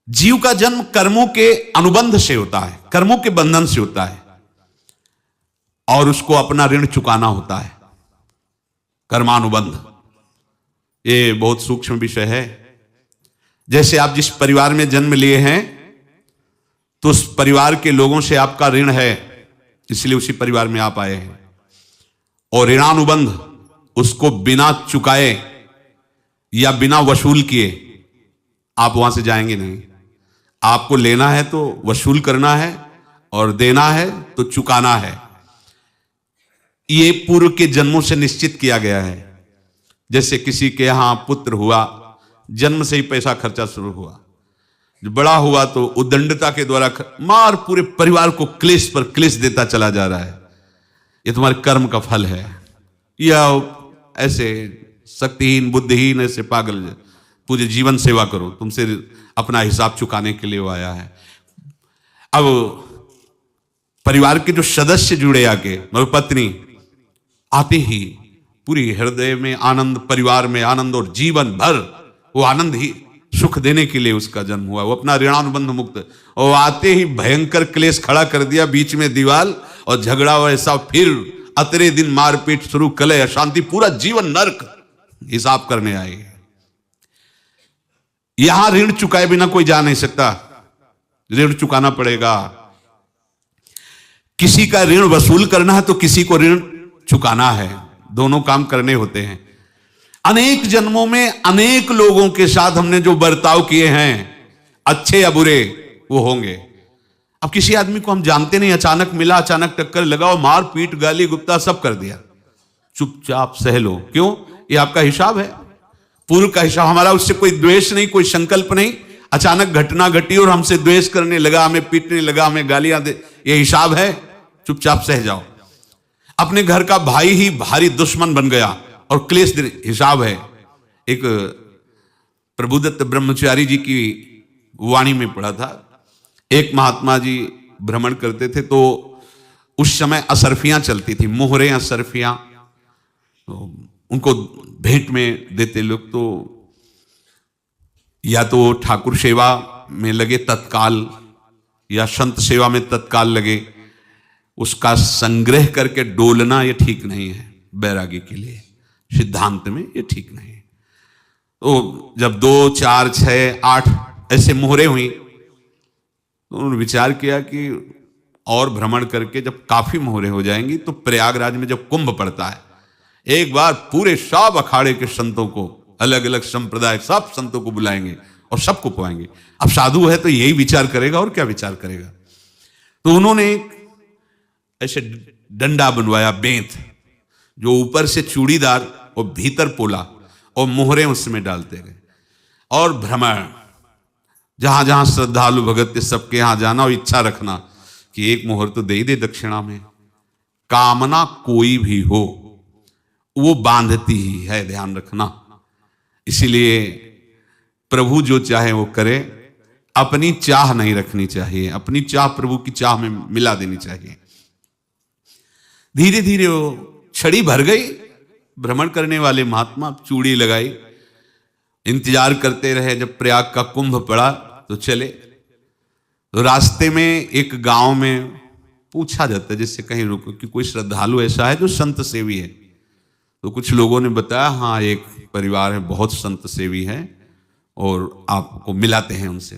जीव का जन्म कर्मों के अनुबंध से होता है, कर्मों के बंधन से होता है, और उसको अपना ऋण चुकाना होता है। कर्मानुबंध ये बहुत सूक्ष्म विषय है। जैसे आप जिस परिवार में जन्म लिए हैं तो उस परिवार के लोगों से आपका ऋण है, इसलिए उसी परिवार में आप आए हैं। और ऋणानुबंध उसको बिना चुकाए या बिना वसूल किए आप वहां से जाएंगे नहीं। आपको लेना है तो वसूल करना है, और देना है तो चुकाना है। ये पूर्व के जन्मों से निश्चित किया गया है। जैसे किसी के यहां पुत्र हुआ, जन्म से ही पैसा खर्चा शुरू हुआ, जो बड़ा हुआ तो उद्दंडता के द्वारा मार पूरे परिवार को क्लेश पर क्लेश देता चला जा रहा है। ये तुम्हारे कर्म का फल है। या ऐसे शक्तिहीन बुद्धिहीन ऐसे पागल पूरे जीवन सेवा करो, तुमसे अपना हिसाब चुकाने के लिए वो आया है। अब परिवार के जो सदस्य जुड़े आके, मेरी पत्नी आते ही पूरी हृदय में आनंद, परिवार में आनंद, और जीवन भर वो आनंद ही सुख देने के लिए उसका जन्म हुआ। वो अपना ऋणानुबंध मुक्त, और आते ही भयंकर क्लेश खड़ा कर दिया, बीच में दीवार और झगड़ा वैसा, फिर अतरे दिन मारपीट शुरू, कलह अशांति, पूरा जीवन नर्क हिसाब करने आए। यहां ऋण चुकाए बिना कोई जा नहीं सकता, ऋण चुकाना पड़ेगा। किसी का ऋण वसूल करना है तो किसी को ऋण चुकाना है, दोनों काम करने होते हैं। अनेक जन्मों में अनेक लोगों के साथ हमने जो बर्ताव किए हैं, अच्छे या बुरे, वो होंगे। अब किसी आदमी को हम जानते नहीं, अचानक मिला, अचानक टक्कर लगाओ, मार पीट गाली गुप्ता सब कर दिया, चुपचाप सह लो। क्यों? ये आपका हिसाब है, पूर्व का हिसाब। हमारा उससे कोई द्वेष नहीं, कोई संकल्प नहीं। अचानक घटना घटी और हमसे द्वेष करने लगा, हमें पीटने लगा, हमें गालियां दे, ये हिसाब है, चुपचाप सह जाओ। अपने घर का भाई ही भारी दुश्मन बन गया और क्लेश दे, हिसाब है। एक प्रभुदत्त ब्रह्मचारी जी की वाणी में पढ़ा था, एक महात्मा जी भ्रमण करते थे तो उस समय असरफियां चलती थी, मोहरे असरफियां, तो उनको भेंट में देते लोग। तो या तो ठाकुर सेवा में लगे तत्काल, या संत सेवा में तत्काल लगे, उसका संग्रह करके डोलना ये ठीक नहीं है बैरागी के लिए, सिद्धांत में ये ठीक नहीं है। तो जब 2, 4, 6, 8 ऐसे मोहरे हुई तो उन्होंने विचार किया कि और भ्रमण करके जब काफी मोहरे हो जाएंगी तो प्रयागराज में जब कुंभ पड़ता है, एक बार पूरे सब अखाड़े के संतों को, अलग अलग संप्रदाय सब संतों को बुलाएंगे और सबको पाएंगे। अब साधु है तो यही विचार करेगा, और क्या विचार करेगा। तो उन्होंने ऐसे डंडा बनवाया, बेंत, जो ऊपर से चूड़ीदार और भीतर पोला, और मोहरे उसमें डालते गए। और भ्रमण, जहां जहां श्रद्धालु भगत थे सबके यहां जाना और इच्छा रखना कि एक मोहर तो दे ही दे दक्षिणा में। कामना कोई भी हो वो बांधती ही है, ध्यान रखना। इसीलिए प्रभु जो चाहे वो करे, अपनी चाह नहीं रखनी चाहिए, अपनी चाह प्रभु की चाह में मिला देनी चाहिए। धीरे धीरे वो छड़ी भर गई, भ्रमण करने वाले महात्मा चूड़ी लगाई, इंतजार करते रहे। जब प्रयाग का कुंभ पड़ा तो चले। तो रास्ते में एक गांव में पूछा जाता है, जिससे कहीं रुको कि कोई श्रद्धालु ऐसा है जो संत सेवी है। तो कुछ लोगों ने बताया, हाँ एक परिवार है, बहुत संत सेवी है, और आपको मिलाते हैं उनसे।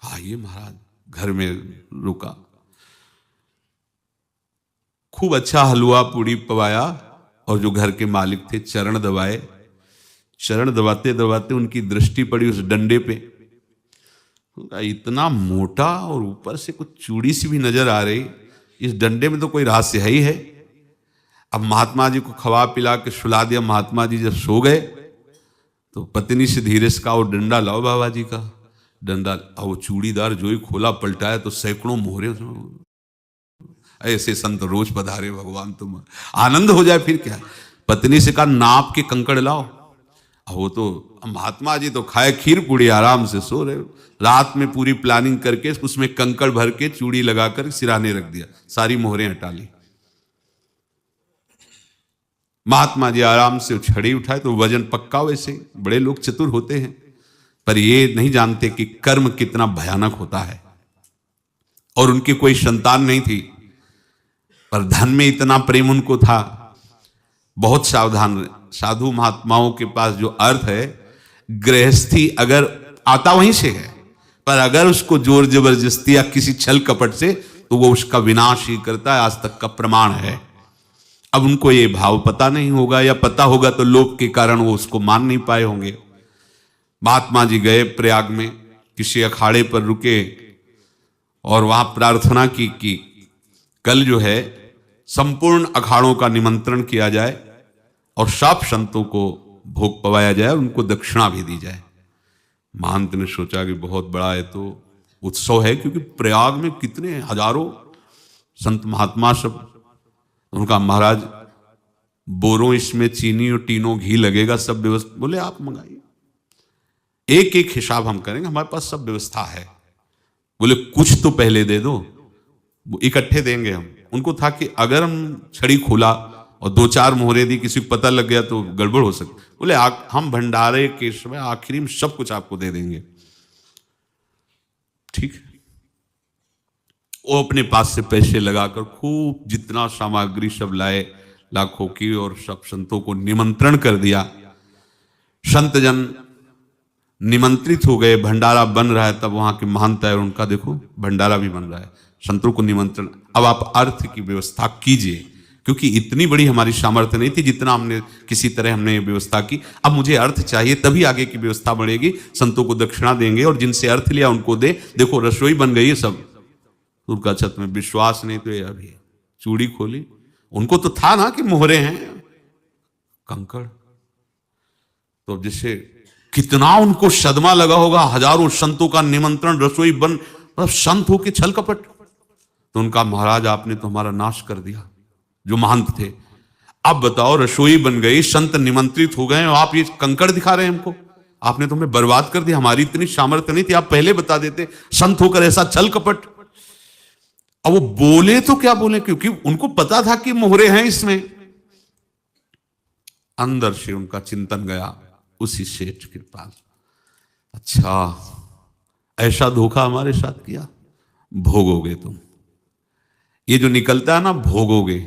हाँ ये महाराज घर में रुका, खूब अच्छा हलवा पूड़ी पवाया, और जो घर के मालिक थे चरण दबाए। चरण दबाते दबाते उनकी दृष्टि पड़ी उस डंडे पे, इतना मोटा और ऊपर से कुछ चूड़ी सी भी नजर आ रही, इस डंडे में तो कोई रहस्य है ही है। अब महात्मा जी को खवा पिला के सुला दिया। महात्मा जी जब सो गए तो पत्नी से धीरे से कहा, वो डंडा लाओ बाबा जी का डंडा। और वो चूड़ीदार जो ही खोला पलटाया तो सैकड़ों मोहरे उसमें। ऐसे संत रोज पधारे भगवान, तुम आनंद हो जाए फिर क्या। पत्नी से कहा, नाप के कंकड़ लाओ। वो तो महात्मा जी तो खाए खीर पूड़ी, आराम से सो रहे। रात में पूरी प्लानिंग करके उसमें कंकड़ भर के चूड़ी लगाकर सिराने रख दिया, सारी मोहरें हटा ली। महात्मा जी आराम से छड़ी उठाए तो वजन पक्का, वैसे बड़े लोग चतुर होते हैं, पर ये नहीं जानते कि कर्म कितना भयानक होता है। और उनकी कोई संतान नहीं थी, पर धन में इतना प्रेम उनको था। बहुत सावधान साधु महात्माओं के पास जो अर्थ है, गृहस्थी अगर आता वहीं से है, पर अगर उसको जोर जबरदस्ती या किसी छल कपट से, तो वो उसका विनाश ही करता है। आज तक का प्रमाण है। अब उनको ये भाव पता नहीं होगा, या पता होगा तो लोभ के कारण वो उसको मान नहीं पाए होंगे। महात्मा जी गए प्रयाग में, किसी अखाड़े पर रुके और वहां प्रार्थना की कि कल जो है संपूर्ण अखाड़ों का निमंत्रण किया जाए और सब संतों को भोग पवाया जाए, उनको दक्षिणा भी दी जाए। महंत ने सोचा कि बहुत बड़ा है तो उत्सव है, क्योंकि प्रयाग में कितने हजारों संत महात्मा सब। उनका महाराज बोरों इसमें चीनी और टीनों घी लगेगा, सब व्यवस्था। बोले आप मंगाइए, एक एक हिसाब हम करेंगे, हमारे पास सब व्यवस्था है। बोले कुछ तो पहले दे दो, इकट्ठे देंगे हम। उनको था कि अगर हम छड़ी खोला और 2-4 मोहरे दी, किसी को पता लग गया तो गड़बड़ हो सकती। बोले हम भंडारे के समय आखिरी में सब कुछ आपको दे देंगे। ठीक है। वो अपने पास से पैसे लगाकर खूब जितना सामग्री सब लाए, लाखों की, और सब संतों को निमंत्रण कर दिया। संत जन निमंत्रित हो गए, भंडारा बन रहा है। तब वहां के महंत है, उनका देखो भंडारा भी बन रहा है, संतों को निमंत्रण। अब आप अर्थ की व्यवस्था कीजिए, क्योंकि इतनी बड़ी हमारी सामर्थ्य नहीं थी जितना हमने किसी तरह हमने व्यवस्था की। अब मुझे अर्थ चाहिए, तभी आगे की व्यवस्था बढ़ेगी। संतों को दक्षिणा देंगे और जिनसे अर्थ लिया उनको दे। देखो रसोई बन गई है सब। उनका छत में विश्वास नहीं तो ये अभी चूड़ी खोली। उनको तो था ना कि मोहरे हैं कंकड़। तो जैसे कितना उनको सदमा लगा होगा, हजारों संतों का निमंत्रण, रसोई बन, मतलब संत हो के छल कपट। तो उनका महाराज आपने तो हमारा नाश कर दिया, जो महंत थे। अब बताओ रसोई बन गई, संत निमंत्रित हो गए, और आप ये कंकड़ दिखा रहे हैं हमको। आपने तो हमें बर्बाद कर दिया, हमारी इतनी सामर्थ्य नहीं थी, आप पहले बता देते। संत होकर ऐसा छल कपट। अब वो बोले तो क्या बोले, क्योंकि उनको पता था कि मोहरे हैं इसमें। अंदर से उनका चिंतन गया उसी सेठ के पास, अच्छा ऐसा धोखा हमारे साथ किया, भोगोगे तुम। ये जो निकलता है ना भोगोगे,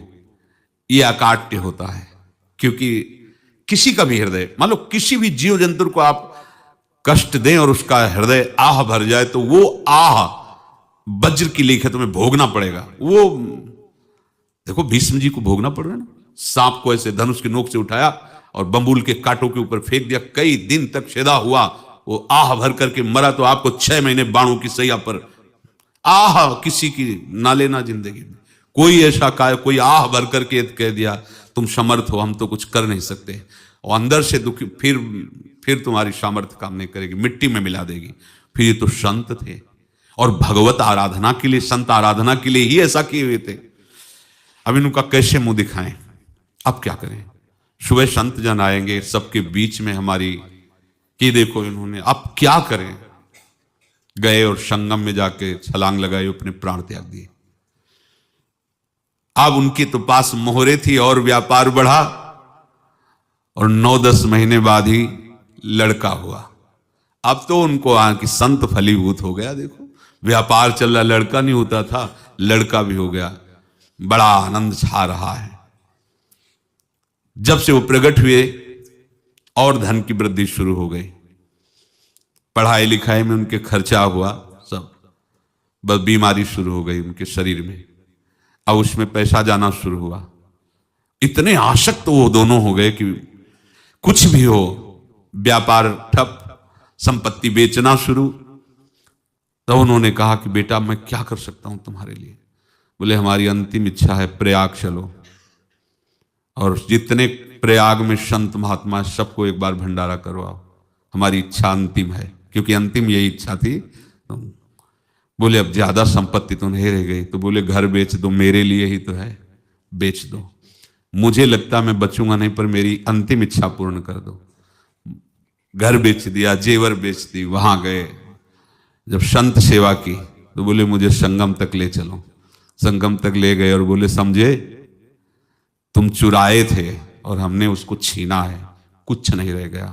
ये अकाट्य होता है। क्योंकि किसी का भी हृदय, मान लो किसी भी जीव जंतु को आप कष्ट दें और उसका हृदय आह भर जाए, तो वो आह वज्र की लेख है, तुम्हें भोगना पड़ेगा। वो देखो भीष्म जी को भोगना पड़ रहा है ना। सांप को ऐसे धनुष की नोक से उठाया और बंबूल के कांटों के ऊपर फेंक दिया, कई दिन तक छेदा हुआ, वो आह भर करके मरा। तो आपको 6 महीने बाणों की सैया पर आह किसी की ना लेना जिंदगी में। कोई ऐसा कोई आह भर करके कह दिया तुम समर्थ हो, हम तो कुछ कर नहीं सकते, और अंदर से दुखी, फिर तुम्हारी सामर्थ्य काम नहीं करेगी, मिट्टी में मिला देगी। फिर ये तो संत थे, और भगवत आराधना के लिए, संत आराधना के लिए ही ऐसा किए हुए थे। अब इनका कैसे मुंह दिखाएं, अब क्या करें। सुबह संत जन आएंगे, सबके बीच में हमारी कि देखो इन्होंने, अब क्या करें। गए और संगम में जाके छलांग लगाई, अपने प्राण त्याग दिए। अब उनके तो पास मोहरे थी और व्यापार बढ़ा, और 9-10 महीने बाद ही लड़का हुआ। अब तो उनको कि संत फलीभूत हो गया। देखो व्यापार चल रहा, लड़का नहीं होता था, लड़का भी हो गया। बड़ा आनंद छा रहा है। जब से वो प्रकट हुए और धन की वृद्धि शुरू हो गई, पढ़ाई लिखाई में उनके खर्चा हुआ सब, बस बीमारी शुरू हो गई उनके शरीर में। अब उसमें पैसा जाना शुरू हुआ। इतने आसक्त वो दोनों हो गए कि कुछ भी हो, व्यापार ठप, संपत्ति बेचना शुरू। तो उन्होंने कहा कि बेटा मैं क्या कर सकता हूं तुम्हारे लिए। बोले हमारी अंतिम इच्छा है, प्रयाग चलो, और जितने प्रयाग में संत महात्मा सबको एक बार भंडारा करवाओ। हमारी इच्छा अंतिम है, क्योंकि अंतिम यही इच्छा थी। बोले अब ज्यादा संपत्ति तो नहीं रह गई। तो बोले घर बेच दो, मेरे लिए ही तो है, बेच दो। मुझे लगता मैं बचूंगा नहीं, पर मेरी अंतिम इच्छा पूर्ण कर दो। घर बेच दिया, जेवर बेच दी। वहां गए, जब संत सेवा की तो बोले मुझे संगम तक ले चलो। संगम तक ले गए और बोले समझे तुम चुराए थे और हमने उसको छीना है, कुछ नहीं रह गया,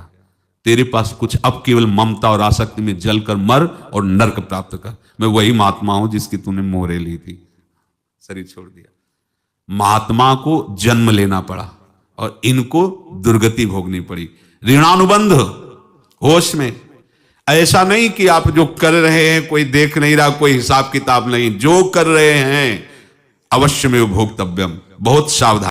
तेरे पास कुछ, अब केवल ममता और आसक्ति में जलकर मर और नरक प्राप्त कर। मैं वही महात्मा हूं जिसकी तूने मोहरे ली थी, शरीर छोड़ दिया। महात्मा को जन्म लेना पड़ा और इनको दुर्गति भोगनी पड़ी। ऋणानुबंध, होश में। ऐसा नहीं कि आप जो कर रहे हैं कोई देख नहीं रहा, कोई हिसाब किताब नहीं, जो कर रहे हैं अवश्य में भोक्तव्यम, बहुत सावधान।